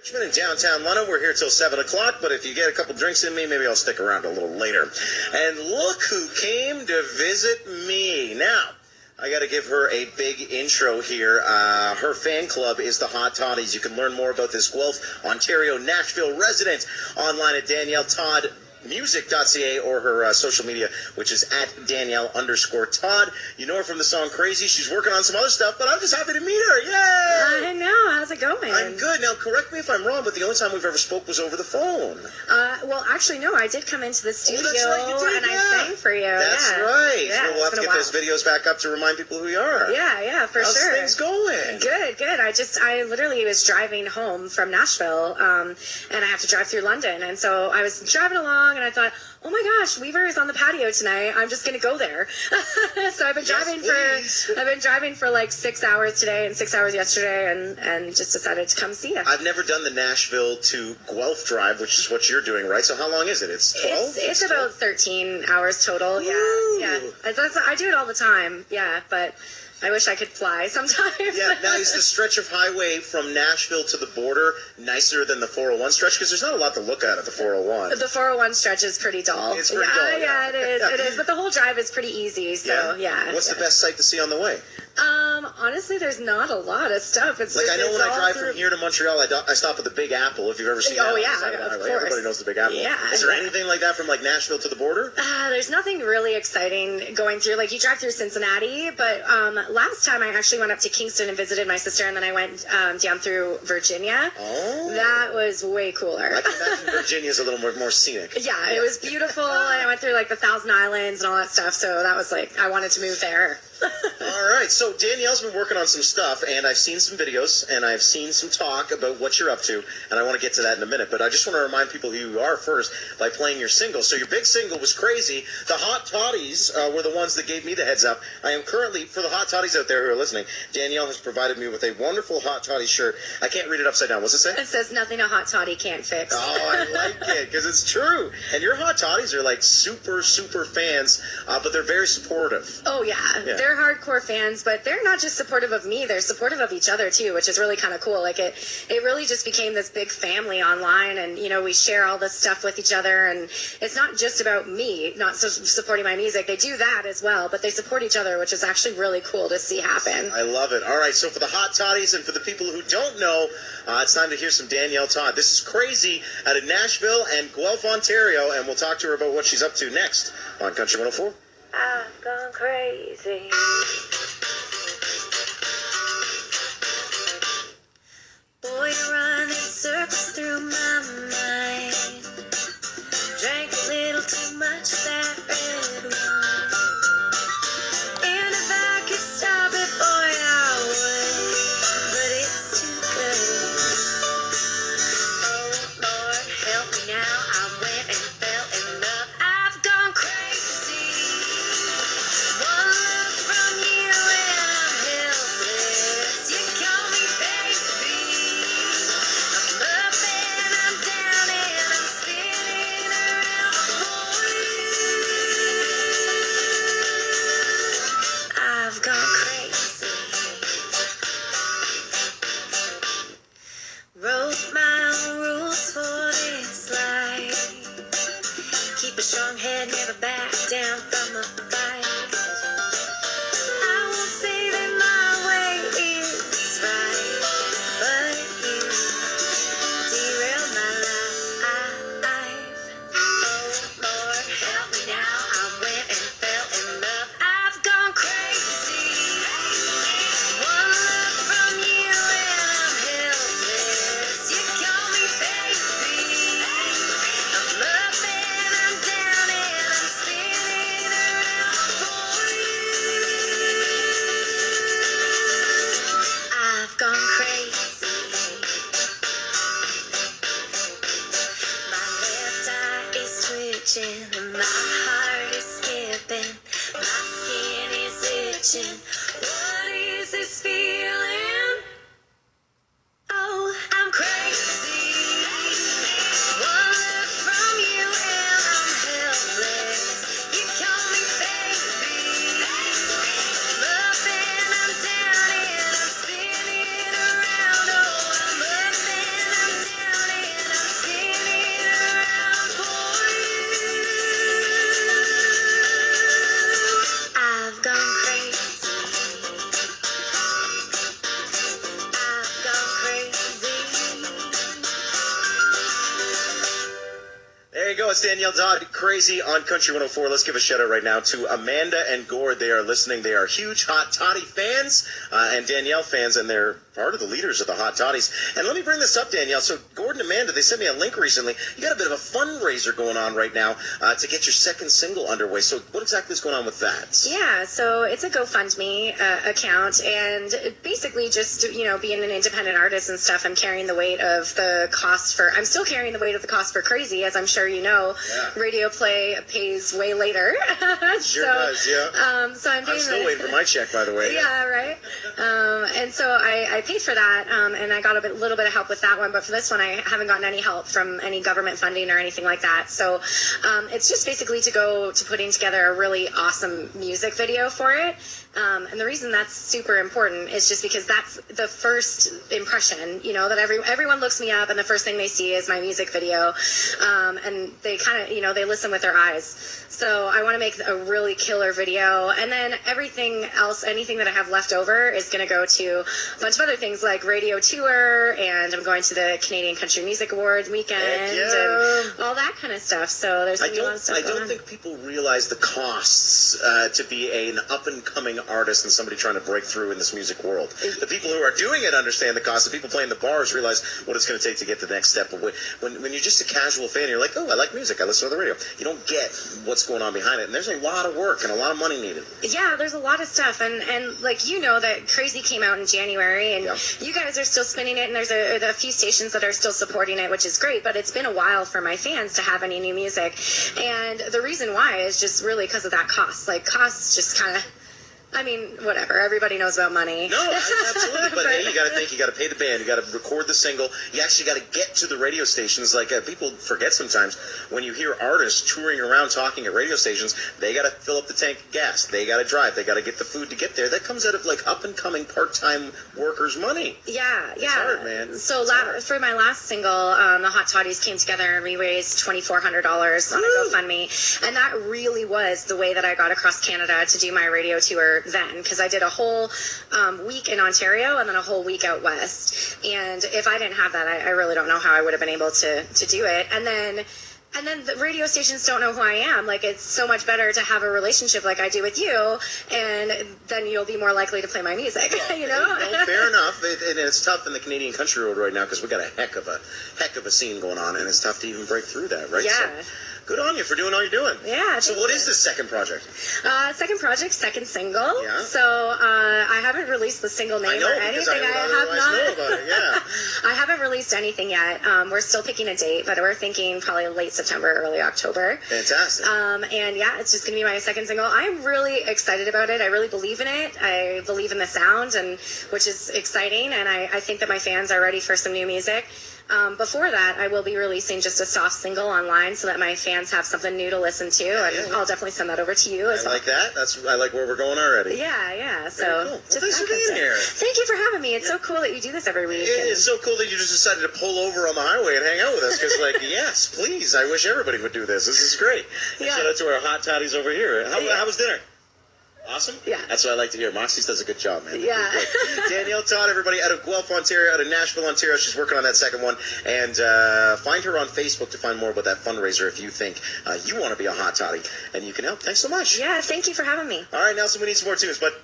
In downtown London, we're here till 7 o'clock, but if you get a couple drinks in me, maybe I'll stick around a little later. And look who came to visit me. Now, I got to give her a big intro here. Her fan club is the Hot Toddies. You can learn more about this Guelph, Ontario, Nashville resident online at DanielleToddMusic.ca or her social media, which is at Danielle_Todd. You know her from the song Crazy. She's working on some other stuff, but I'm just happy to meet her. Yay! I know. How's it going? I'm good. Now, correct me if I'm wrong, but the only time we've ever spoke was over the phone. Well, actually, no. I did come into the studio that's right, you did, and I sang for you. That's right. Yeah, well, we'll have to get those videos back up to remind people who you are. Yeah, for How's sure. things going? Good. I literally was driving home from Nashville, and I have to drive through London, and so I was driving along, and I thought, oh my gosh, Weaver is on the patio tonight. I'm just gonna go there. So I've been driving for like 6 hours today and 6 hours yesterday, and just decided to come see you. I've never done the Nashville to Guelph drive, which is what you're doing, right? So how long is it? It's 12? It's about 13 hours total. Ooh. Yeah. I do it all the time. Yeah, but I wish I could fly sometimes. Yeah, now is the stretch of highway from Nashville to the border nicer than the 401 stretch? Because there's not a lot to look at the 401. The 401 stretch is pretty dull. It's pretty dull. Yeah, it is. It is. But the whole drive is pretty easy. So, yeah. What's the best sight to see on the way? Honestly, there's not a lot of stuff. It's like, just, I know when I drive from here to Montreal, I stop at the Big Apple, if you've ever seen that. Oh, yeah, of course. Everybody knows the Big Apple. Yeah. Is there anything like that from, like, Nashville to the border? There's nothing really exciting going through. Like, you drive through Cincinnati, but last time I actually went up to Kingston and visited my sister, and then I went down through Virginia. Oh. That was way cooler. I can imagine Virginia's a little more scenic. Yeah, it was beautiful, and I went through, like, the Thousand Islands and all that stuff, so that was, like, I wanted to move there. All right, so Danielle's been working on some stuff, and I've seen some videos, and I've seen some talk about what you're up to, and I want to get to that in a minute, but I just want to remind people who you are first by playing your single. So your big single was Crazy. The Hot Toddies were the ones that gave me the heads up. I am currently, for the Hot Toddies out there who are listening, Danielle has provided me with a wonderful Hot Toddy shirt. I can't read it upside down. What's it say? It says, nothing a hot toddy can't fix. Oh, I like it, because it's true. And your Hot Toddies are like super fans, but they're very supportive. Oh, yeah. They're hardcore fans, but they're not just supportive of me, they're supportive of each other too, which is really kind of cool. Like it really just became this big family online, and we share all this stuff with each other, and it's not just about me not supporting my music. They do that as well, but they support each other, which is actually really cool to see happen. I love it. All right, so for the Hot Toddies and for the people who don't know, it's time to hear some Danielle Todd. This is Crazy out of Nashville and Guelph, Ontario, and we'll talk to her about what she's up to next on Country 104. I've gone crazy. Boy, you're running circles through my mind. Drank a little too much of that red wine. And if I could stop it, boy, I would. But it's too good. Oh, Lord, help me now. I went and fell in love. I've gone crazy. One look from you and I'm helpless. You call me baby. you go. It's Danielle Dodd, Crazy on Country 104. Let's give a shout out right now to Amanda and Gord. They are listening. They are huge Hot Toddy fans and Danielle fans, and they're part of the leaders of the Hot Toddies. And let me bring this up, Danielle. So Gord and Amanda, they sent me a link recently. You got a bit of a fundraiser going on right now to get your second single underway. So what exactly is going on with that? Yeah, so it's a GoFundMe account, and basically just, you know, being an independent artist and stuff, I'm carrying the weight of the cost for, I'm still carrying the weight of the cost for Crazy, as I'm sure you know. Yeah. Radio play pays way later. Sure does, yeah. So I'm still waiting for my check, by the way. Yeah, right. And so I paid for that, and I got a little bit of help with that one, but for this one, I haven't gotten any help from any government funding or anything like that. So it's just basically to go to putting together a really awesome music video for it. And the reason that's super important is just because that's the first impression, you know, that everyone looks me up and the first thing they see is my music video. And they kind of, you know, they listen with their eyes. So I want to make a really killer video. And then everything else, anything that I have left over is going to go to a bunch of other things like radio tour, and I'm going to the Canadian Country Music Awards weekend and all that kind of stuff. So there's going to be a lot of stuff going on. I don't think people realize the costs to be an up-and-coming artist and somebody trying to break through in this music world. The people who are doing it understand the cost. The people playing the bars realize what it's going to take to get to the next step. But when you're just a casual fan, you're like, oh, I like music, I listen to the radio. You don't get what's going on behind it. And there's a lot of work and a lot of money needed. Yeah, there's a lot of stuff. And like, you know, that Crazy came out in January, and you guys are still spinning it, and there's a few stations that are still supporting it, which is great, but it's been a while for my fans to have any new music. And the reason why is just really because of that cost. Like, costs just kind of, I mean, whatever. Everybody knows about money. No, absolutely. But hey, you got to think. You got to pay the band. You got to record the single. You actually got to get to the radio stations. Like people forget sometimes when you hear artists touring around talking at radio stations, they got to fill up the tank of gas. They got to drive. They got to get the food to get there. That comes out of like up and coming part-time workers' money. Yeah, it's hard, man. So for my last single, the Hot Toddies came together and we raised $2,400 on a GoFundMe, and that really was the way that I got across Canada to do my radio tour then, because I did a whole week in Ontario and then a whole week out west. And if I didn't have that, I really don't know how I would have been able to do it. And then the radio stations don't know who I am. Like, it's so much better to have a relationship like I do with you, and then you'll be more likely to play my music. You know? No, fair enough. And it's tough in the Canadian country world right now because we got a heck of a scene going on, and it's tough to even break through that, right? Yeah. So, good on you for doing all you're doing. Yeah. So what is this second project? Second single. Yeah. So I haven't released the single name or anything. I have not. Know about it. Yeah. I haven't released anything yet. We're still picking a date, but we're thinking probably late September, early October. Fantastic. And yeah, it's just going to be my second single. I'm really excited about it. I really believe in it. I believe in the sound, and which is exciting. And I think that my fans are ready for some new music. Before that, I will be releasing just a soft single online so that my fans have something new to listen to, and I'll definitely send that over to you as well. I like that. I like where we're going already. Yeah. So very cool. Well, thanks for being here. Thank you for having me. It's so cool that you do this every week. It's so cool that you just decided to pull over on the highway and hang out with us. Because, like, yes, please. I wish everybody would do this. This is great. Yeah. Shout out to our hot toddies over here. How was dinner? Awesome? Yeah. That's what I like to hear. Moxie's does a good job, man. Yeah. Danielle Todd, everybody, out of Guelph, Ontario, out of Nashville, Ontario. She's working on that second one. And find her on Facebook to find more about that fundraiser if you think you want to be a hot toddy and you can help. Thanks so much. Yeah, thank you for having me. All right, Nelson, we need some more tunes, but